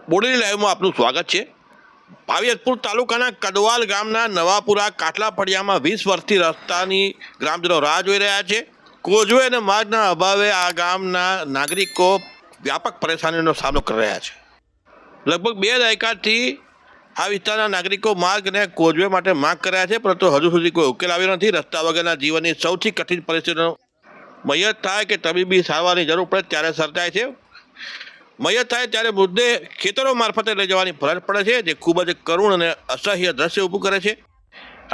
બોડેલી લાઈવમાં આપનું સ્વાગત છે। પાવિયતપુર તાલુકાના કડવાલ ગામના નવાપુરા કાટલા ફળિયામાં 20 વર્ષથી રસ્તાની ગ્રામજનો રાહ જોઈ રહ્યા છે। કોઝવે અને માર્ગના અભાવે આ ગામના નાગરિકો વ્યાપક પરેશાનીનો સામનો કરી રહ્યા છે। લગભગ 2 દાયકાથી આ વિસ્તારના નાગરિકો માર્ગ અને કોઝવે માટે માંગ કર્યા છે, પરંતુ હજુ સુધી કોઈ ઉકેલ આવ્યો નથી। રસ્તા વગરના જીવનની સૌથી કઠિન પરિસ્થિતિનો મૈયત થાય કે તબીબી સારવારની જરૂર પડે ત્યારે સર્જાય છે। મૈયત થાય ત્યારે મૃતદેહ ખેતરો મારફતે લઈ જવાની ફરજ પડે છે, જે ખૂબ જ કરુણ અને અસહ્ય દ્રશ્ય ઊભું કરે છે।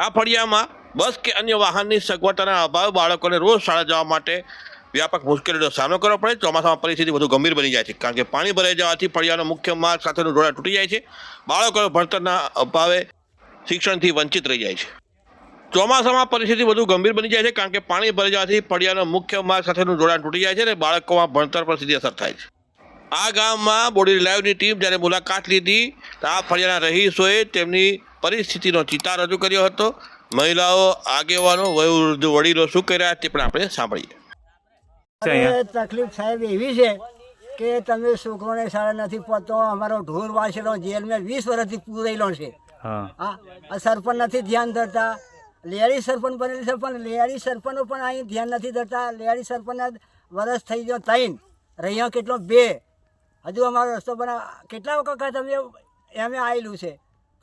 આ ફળિયામાં બસ કે અન્ય વાહનની સગવડતાના અભાવે બાળકોને રોજ શાળા જવા માટે વ્યાપક મુશ્કેલીનો સામનો કરવો પડે। ચોમાસામાં પરિસ્થિતિ વધુ ગંભીર બની જાય છે, કારણ કે પાણી ભરાઈ જવાથી ફળિયાનો મુખ્ય માર્ગ સાથેનું જોડાણ તૂટી જાય છે। બાળકો ભણતરના અભાવે શિક્ષણથી વંચિત રહી જાય છે। ચોમાસામાં પરિસ્થિતિ વધુ ગંભીર બની જાય છે, કારણ કે પાણી ભરાઈ જવાથી ફળિયાનો મુખ્ય માર્ગ સાથેનું જોડાણ તૂટી જાય છે અને બાળકોમાં ભણતર પર સીધી અસર થાય છે। આ ગામમાં બોડેલી લાઈવની ટીમ જ્યારે મુલાકાત લીધી તો આ ફળિયાના રહીશોએ તેમની પરિસ્થિતિનો ચિતાર રજૂ કર્યો હતો। મહિલાઓ, આગેવાનો, વયોવૃદ્ધ વડીલો શું કહી રહ્યા તે પણ આપણે સાંભળીએ। તકલીફ સાહેબ એવી છે કે તમે છોકરોને શાળા નથી પહોંચતો। અમારો ઢોર વાંચેલો જેલમાં 20 વર્ષથી પૂરેલો છે। હા, સરપંચ નથી ધ્યાન ધરતા। લેડી સરપંચ બનેલી છે, પણ લેડી સરપંચો પણ અહીં ધ્યાન નથી ધરતા। લેડી સરપંચના વર્ષ થઈ ગયો 3, રહ્યા કેટલો 2। હજુ અમારો રસ્તો બનાવ કેટલા વખત અમે એમે આવેલું છે,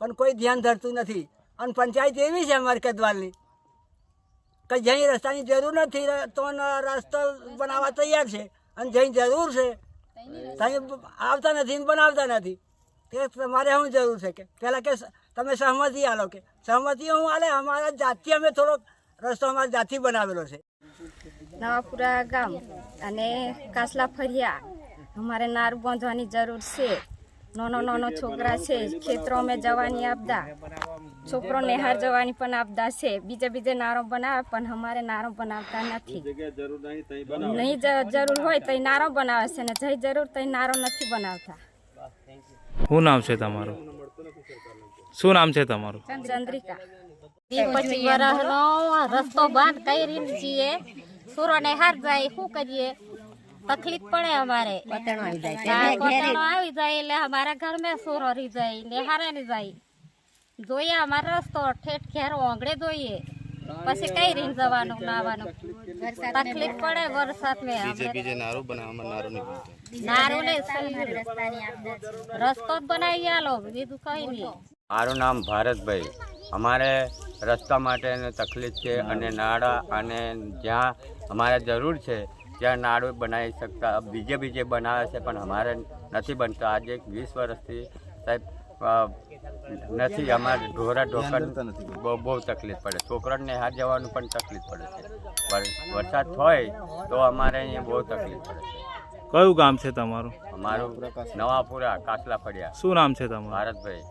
પણ કોઈ ધ્યાન ધરતું નથી। અને પંચાયત એવી છે અમારી કદવાલની કે જ્યાં રસ્તાની જરૂર નથી તો રસ્તો બનાવવા તૈયાર છે, અને જ્યાં જરૂર છે ત્યાં આવતા નથી, બનાવતા નથી। તે તમારે શું જરૂર છે કે પહેલાં કે તમે સહમતિ આલો, કે સહમતિ હું આલે અમારા જાતથી અમે થોડોક રસ્તો અમારા જાતથી બનાવેલો છે। નવાપુરા ગામ અને કાસલા ફળિયા અમારે નારું બાંધવાની જરૂર છે। નાનો છોકરા છે, ખેતરોમાં જવાની આપદા, છોકરો નિહાર જવાની પણ આપદા છે। બીજે નારો બનાવે, પણ અમારે નારો બનાવતા નથી। નહીં જરૂર હોય તો નારો બનાવે છે, ને જઈ જરૂર તો નારો નથી બનાવતા। શું નામ છે તમારું? શું નામ છે તમારું? ચંદ્રિકા। 25 વર્ષનો રસ્તો બંધ કરી છીએ। સુરો ને હાર જાય, શું કરીએ? તકલીફ પડે અમારે। કોતેણો આવી જાય એટલે અમારા ઘર में સુરો રહી જાય, ને હારે ની જાય। જોઈએ અમારો રસ્તો ઠેઠ ખેર ઓંગળે જોઈએ, પછી કઈ રીત જવાનું નાવાનું તકલીફ પડે। વરસાદ में નારું ને રસ્તો બનાવી આલો, બીજું કઈ નહીં। મારું નામ ભારતભાઈ। અમારે રસ્તા માટે તકલીફ છે, અને નાળા અને જ્યાં અમારે જરૂર છે ત્યાં નાળું બનાવી શકતા, બીજે બનાવે છે, પણ અમારે નથી બનતા। આજે 20 વર્ષથી સાહેબ નથી। અમારે ઢોરા ઢોકર બહુ તકલીફ પડે। છોકરાને હાથ જવાનું પણ તકલીફ પડે છે। વરસાદ હોય તો અમારે અહીંયા બહુ તકલીફ પડે છે। કયું ગામ છે તમારું? અમારું નવાપુરા કાસલા ફળિયા। શું નામ છે તમારું? ભારતભાઈ।